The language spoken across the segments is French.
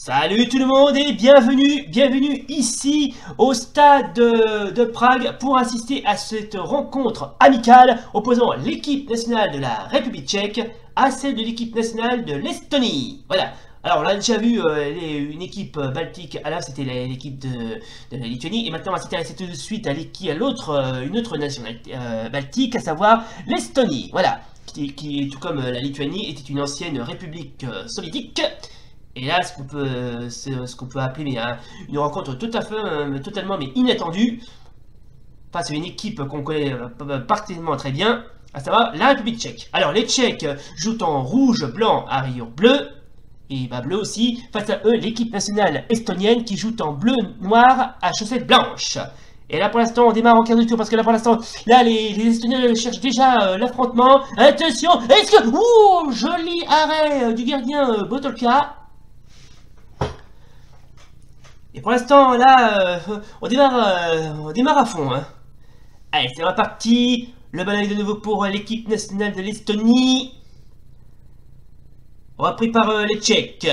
Salut tout le monde et bienvenue ici au stade de Prague pour assister à cette rencontre amicale opposant l'équipe nationale de la République tchèque à celle de l'équipe nationale de l'Estonie. Voilà. Alors on a déjà vu une équipe baltique, là c'était l'équipe de la Lituanie, et maintenant on va s'intéresser tout de suite à une autre nation baltique, à savoir l'Estonie. Voilà, qui tout comme la Lituanie était une ancienne république soviétique. Et là, ce qu'on peut appeler une rencontre totalement inattendue face à une équipe qu'on connaît particulièrement très bien, à savoir la République tchèque. Alors les Tchèques jouent en rouge, blanc à rayures bleues, et bleu aussi, face à eux l'équipe nationale estonienne qui joue en bleu, noir à chaussettes blanches. Et là pour l'instant on démarre en quart de tour parce que là pour l'instant les Estoniens cherchent déjà l'affrontement. Attention, est-ce que... Ouh, joli arrêt du gardien Botolka. Et pour l'instant, là, on démarre à fond. Hein. Allez, c'est reparti. Le ballon est de nouveau pour l'équipe nationale de l'Estonie. Repris par les Tchèques.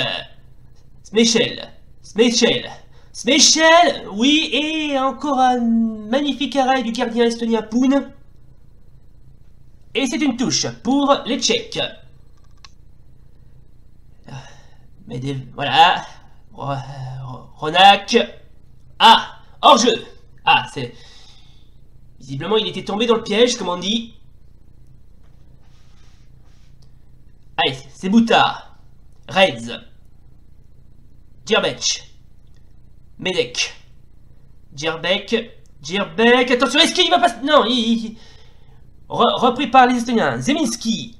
Smechel. Oui, et encore un magnifique arrêt du gardien estonien Poun. Et c'est une touche pour les Tchèques. Mais voilà. Ronak. Ah, hors-jeu. Ah, c'est... Visiblement, il était tombé dans le piège, comme on dit. Allez, c'est Bouta. Reds. Djerbek. Medek. Djerbek. Attention, est-ce qu'il va pas... Non, repris par les Estoniens. Zeminski.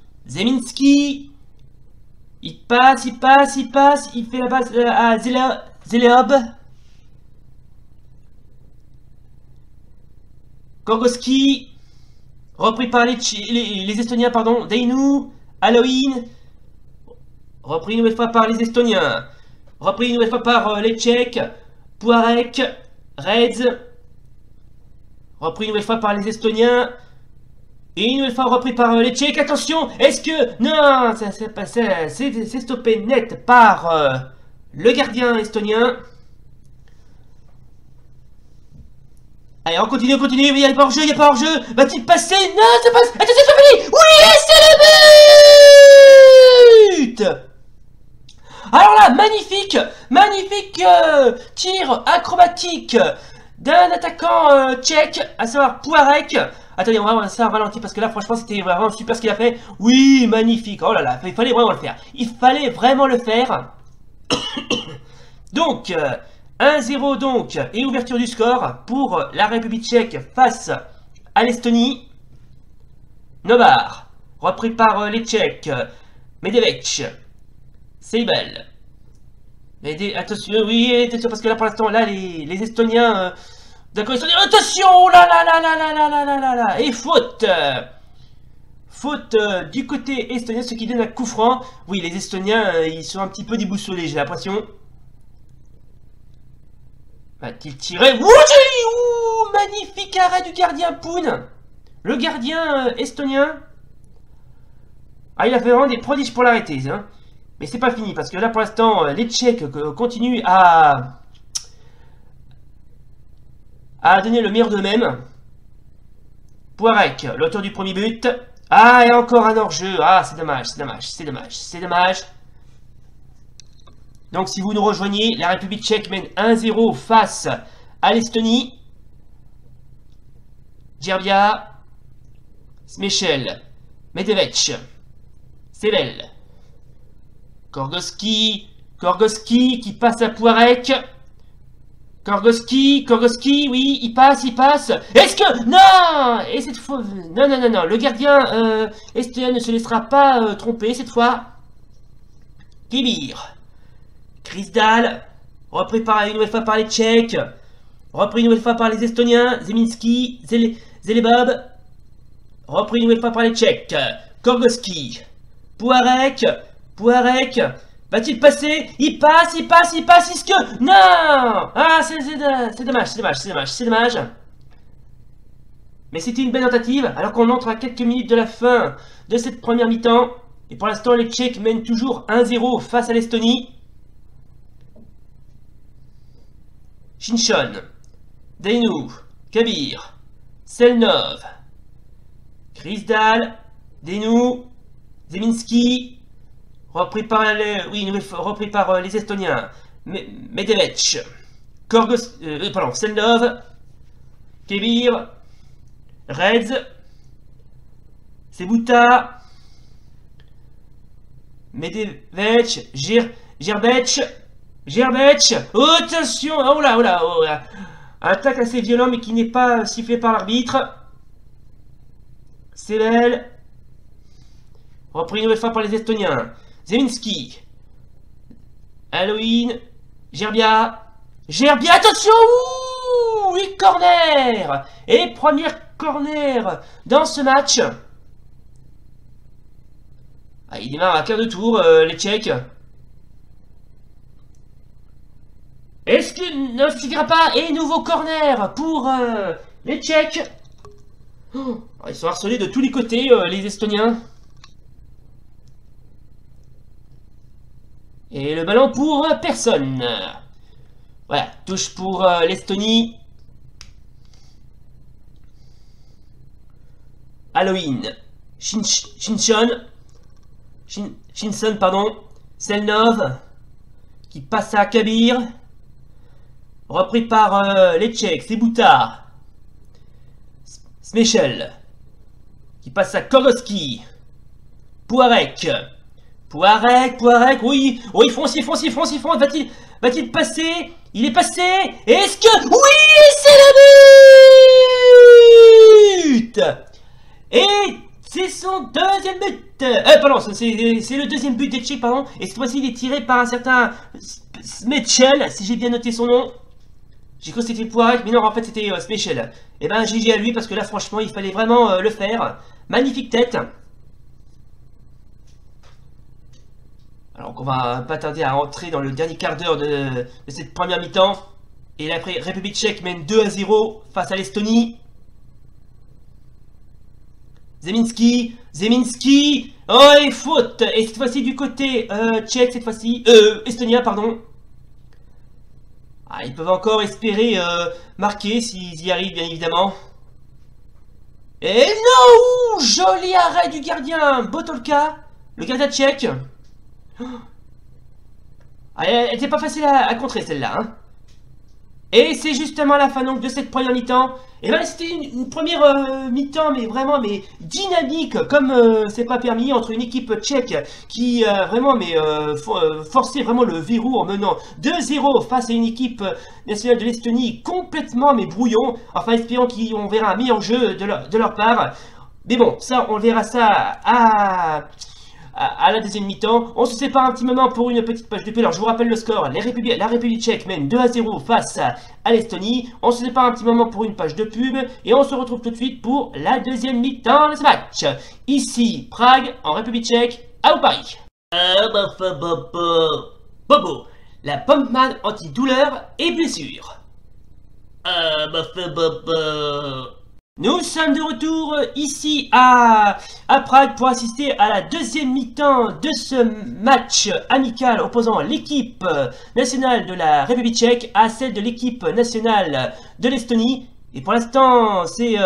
Il passe, il fait la passe à Zeleob. Gorgoski, repris par les Estoniens, pardon. Deinu, Halloween, repris une nouvelle fois par les Estoniens. Repris une nouvelle fois par les Tchèques. Pouarek, Reds, repris une nouvelle fois par les Estoniens. Et une nouvelle fois repris par les Tchèques. Attention, est-ce que... Non, c'est stoppé net par le gardien estonien. Allez, on continue. Il n'y a pas hors-jeu, Va-t-il passer? Non, ça passe. Attention, c'est fini. Oui, c'est le but. Alors là, magnifique tir acrobatique d'un attaquant tchèque, à savoir Pouarek. Attendez, on va voir ça ralenti parce que là, franchement, c'était vraiment super ce qu'il a fait. Oui, magnifique. Oh là là, il fallait vraiment le faire. Donc, 1-0 donc, et ouverture du score pour la République tchèque face à l'Estonie. Nobar, repris par les Tchèques. Medevec, Seibel. Attention, oui, attention, parce que là, pour l'instant, là, les Estoniens... D'accord, ils sont dit, attention, là, et faute du côté estonien, ce qui donne un coup franc. Oui, les Estoniens, ils sont un petit peu déboussolés, j'ai l'impression. Va-t-il tirer? Ouh, magnifique arrêt du gardien Poun. Le gardien estonien. Ah, il a fait vraiment des prodiges pour l'arrêter, hein. Mais c'est pas fini, parce que là, pour l'instant, les Tchèques continuent à donner le meilleur d'eux-mêmes. Pouarek, l'auteur du premier but. Ah, et encore un hors-jeu. Ah, c'est dommage. Donc, si vous nous rejoignez, la République tchèque mène 1-0 face à l'Estonie. Djerbia, Smechel, Medevec, Sevel, Gorgoski qui passe à Pouarek. Gorgoski, oui, il passe. Est-ce que... Non. Et cette fois... Non, le gardien estonien ne se laissera pas tromper cette fois. Kibir. Krisdal, repris une nouvelle fois par les Tchèques. Repris une nouvelle fois par les Estoniens. Zeminski, Zelebob. Repris une nouvelle fois par les Tchèques. Gorgoski. Pouarek. Va-t-il passer? Il passe, est-ce que... Non. Ah, c'est dommage. Mais c'était une belle tentative, alors qu'on entre à quelques minutes de la fin de cette première mi-temps. Et pour l'instant, les Tchèques mènent toujours 1-0 face à l'Estonie. Shinchon, Dainu, Kabir, Selnov, Krisdal, Dainu, Zeminski, repris par les, repris par les Estoniens, Medevec, Selnov, Kabir, Reds, Sebuta, Medevec, Gerbech, oh, attention, oh là, attaque assez violent mais qui n'est pas sifflé par l'arbitre. Sebel, repris une nouvelle fois par les Estoniens, Zeminski, Halloween, Gerbia, attention, ouh, 8 corners, et première corner dans ce match. Ah, il démarre à quart de tour, les Tchèques. Est-ce que... Non, ça suffira pas. Et nouveau corner pour les Tchèques. Oh, ils sont harcelés de tous les côtés, les Estoniens. Et le ballon pour personne. Voilà, touche pour l'Estonie. Halloween. Shinson, pardon. Selnov. Qui passe à Kabir. Repris par les Tchèques. Sebuta. Smechel. Qui passe à Koroski. Pouarek. Oui, fonce. Va-t-il passer? Il est passé. Est-ce que... Oui, c'est le but! Et c'est son deuxième but. Pardon, c'est le deuxième but des Tchèques, pardon. Et cette fois-ci, il est tiré par un certain Smechel, si j'ai bien noté son nom. J'ai cru que c'était Pouarek, mais non, en fait, c'était Smechel. Et ben, GG à lui, parce que là, franchement, il fallait vraiment le faire. Magnifique tête. Alors qu'on va pas tarder à rentrer dans le dernier quart d'heure de cette première mi-temps. Et la République tchèque mène 2-0 face à l'Estonie. Zeminski, oh, et faute. Et cette fois-ci du côté tchèque, cette fois-ci, estonien, pardon. Ah, ils peuvent encore espérer marquer s'ils y arrivent, bien évidemment. Et non, joli arrêt du gardien Botolka, le gardien tchèque. Ah, elle était pas facile à contrer celle-là, hein. Et c'est justement la fin donc de cette première mi-temps. Et ben c'était une première mi-temps mais vraiment dynamique comme c'est pas permis entre une équipe tchèque qui vraiment forçait vraiment le verrou en menant 2-0 face à une équipe nationale de l'Estonie complètement brouillon. Enfin espérons qu'on verra un meilleur jeu de leur part. Mais bon, ça on verra ça à la deuxième mi-temps. On se sépare un petit moment pour une petite page de pub. Alors je vous rappelle le score, la République tchèque mène 2-0 face à l'Estonie. On se sépare un petit moment pour une page de pub et on se retrouve tout de suite pour la deuxième mi-temps de ce match. Ici Prague en République tchèque, à Paris. Bobo, la Pumpman anti-douleur et blessure. Nous sommes de retour ici à Prague pour assister à la deuxième mi-temps de ce match amical opposant l'équipe nationale de la République tchèque à celle de l'équipe nationale de l'Estonie. Et pour l'instant, c'est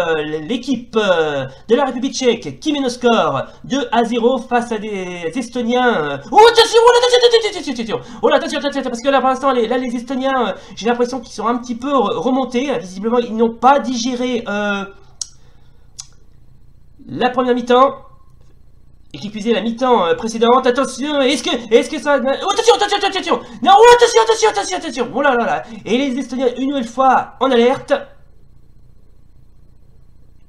l'équipe de la République tchèque qui mène au score 2-0 face à des Estoniens. Oh attention, attention, parce que là pour l'instant, les Estoniens, j'ai l'impression qu'ils sont un petit peu remontés. Visiblement, ils n'ont pas digéré la première mi-temps. Et qui plus est la mi-temps précédente. Attention, est-ce que ça... Oh, attention. Non, oh, attention. Oh là. Et les Estoniens, une nouvelle fois, en alerte.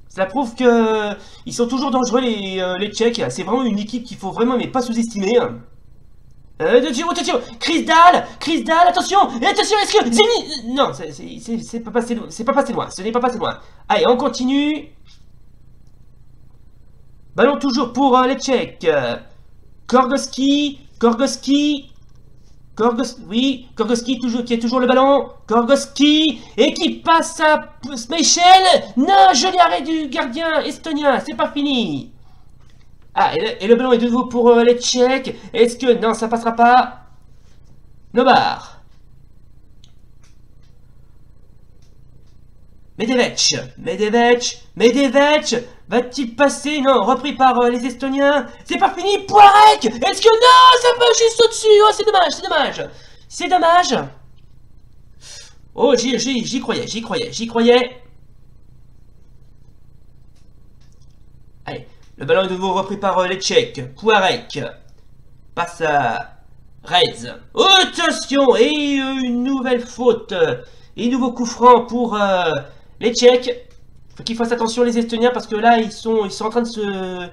Cela prouve que ils sont toujours dangereux les Tchèques. C'est vraiment une équipe qu'il faut vraiment pas sous-estimer. Attention, Krisdal, attention, est-ce que Zemi... Non, c'est pas passé loin, ce n'est pas passé loin. Allez, on continue. Ballon toujours pour les Tchèques. Korgoski, toujours, qui a toujours le ballon. Korgoski, et qui passe à Smechel. Non, joli arrêt du gardien estonien, c'est pas fini. Ah, et le ballon est de nouveau pour les Tchèques. Est-ce que... Non, ça passera pas. Nobar. Medvedev, va-t-il passer? Non, repris par les Estoniens. C'est pas fini, Poirek. Est-ce que non, ça passe juste au-dessus? Oh, c'est dommage. Oh, j'y croyais. Allez, le ballon est de nouveau repris par les Tchèques. Poirek passe à Reds. Oh, attention, et une nouvelle faute. Et nouveau coup franc pour les Tchèques. Faut qu'ils fassent attention les Estoniens parce que là ils sont en train de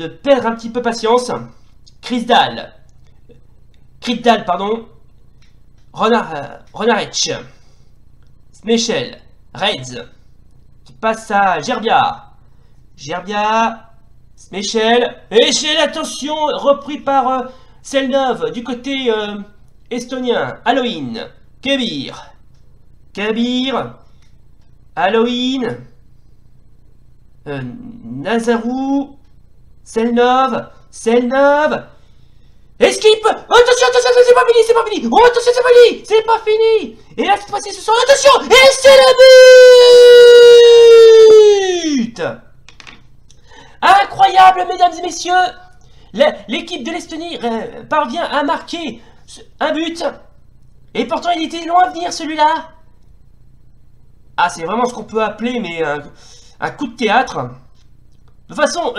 perdre un petit peu patience. Krizdal, pardon. Ronarec. Smechel. Reds. Qui passe à Gerbia. Smechel. Echel, attention, repris par Selnov du côté estonien. Halloween. Kabir, Halloween, Nazarou, Selnov, esquipe. Oh, attention, c'est pas fini. Oh, attention, c'est pas fini. Et là, cette fois-ci, ce sont, attention, et c'est le but. Incroyable, mesdames et messieurs. L'équipe de l'Estonie parvient à marquer un but. Et pourtant, il était loin à venir, celui-là. Ah, c'est vraiment ce qu'on peut appeler mais un coup de théâtre. De toute façon,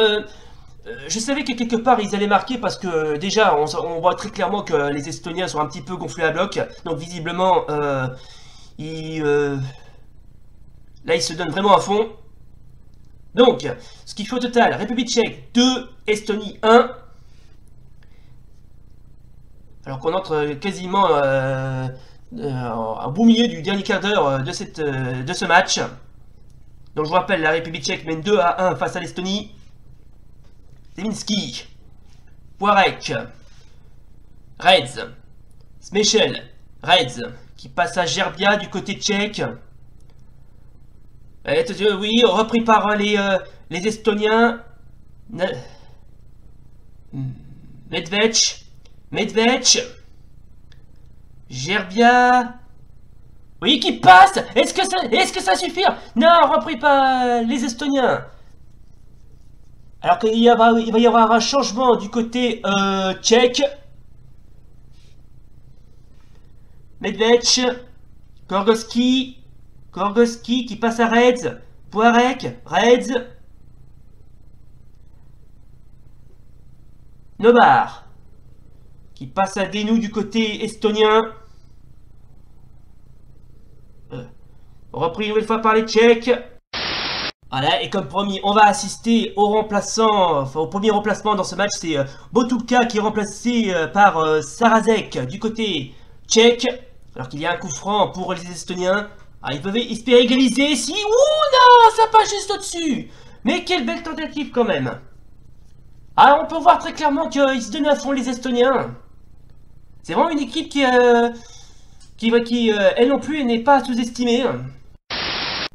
je savais que quelque part, ils allaient marquer parce que déjà, on voit très clairement que les Estoniens sont un petit peu gonflés à bloc. Donc, visiblement, là, ils se donnent vraiment à fond. Donc, ce qui fait au total, République tchèque 2, Estonie 1. Alors qu'on entre quasiment au beau milieu du dernier quart d'heure de ce match. Donc je vous rappelle, la République tchèque mène 2-1 face à l'Estonie. Zeminski, Poirek, Reds, Smechel, Reds, qui passe à Gerbia du côté tchèque. Oui, repris par les Estoniens. Medvedev, Gerbia, oui, qui passe. Est-ce que ça suffit? Non, repris par les Estoniens. Alors qu'il va y avoir un changement du côté tchèque. Medvedev, Gorgoski qui passe à Reds, Poirek, Reds, Nobar qui passe à Denou du côté estonien. Repris une nouvelle fois par les Tchèques. Voilà, et comme promis, on va assister au remplaçant, enfin au premier remplacement dans ce match. C'est Botulka qui est remplacé par Sarazek du côté tchèque. Alors qu'il y a un coup franc pour les Estoniens. Ah, ils peuvent espérer égaliser si... Ouh non, ça passe juste au-dessus. Mais quelle belle tentative quand même. Alors on peut voir très clairement qu'ils se donnent à fond les Estoniens. C'est vraiment une équipe qui elle non plus, n'est pas sous-estimée.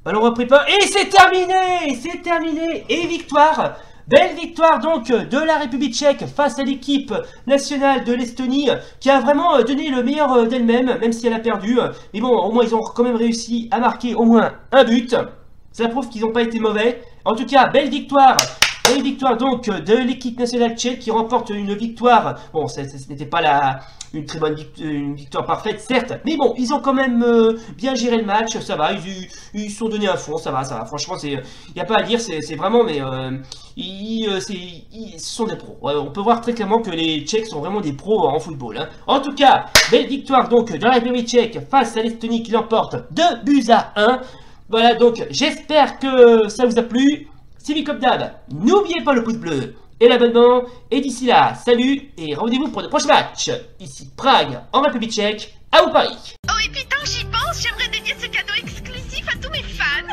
Ballon repris pas. Et c'est terminé. Et victoire. Belle victoire donc de la République tchèque face à l'équipe nationale de l'Estonie qui a vraiment donné le meilleur d'elle-même, même si elle a perdu. Mais bon, au moins ils ont quand même réussi à marquer au moins un but. Ça prouve qu'ils n'ont pas été mauvais. En tout cas, belle victoire. Belle victoire donc de l'équipe nationale tchèque qui remporte une victoire. Bon, ce n'était pas une très bonne victoire parfaite, certes. Mais bon, ils ont quand même bien géré le match. Ça va, ils se sont donnés à fond. Ça va. Franchement, il n'y a pas à dire. C'est vraiment, mais ce sont des pros. On peut voir très clairement que les Tchèques sont vraiment des pros en football. Hein. En tout cas, belle victoire donc de la République tchèque face à l'Estonie qui l'emporte 2-1. Voilà, donc j'espère que ça vous a plu. Suivi comme d'hab, n'oubliez pas le pouce bleu et l'abonnement. Et d'ici là, salut et rendez-vous pour de prochains matchs. Ici Prague en République tchèque, à vous Paris. Oh et puis tant que j'y pense, j'aimerais dédier ce cadeau exclusif à tous mes fans.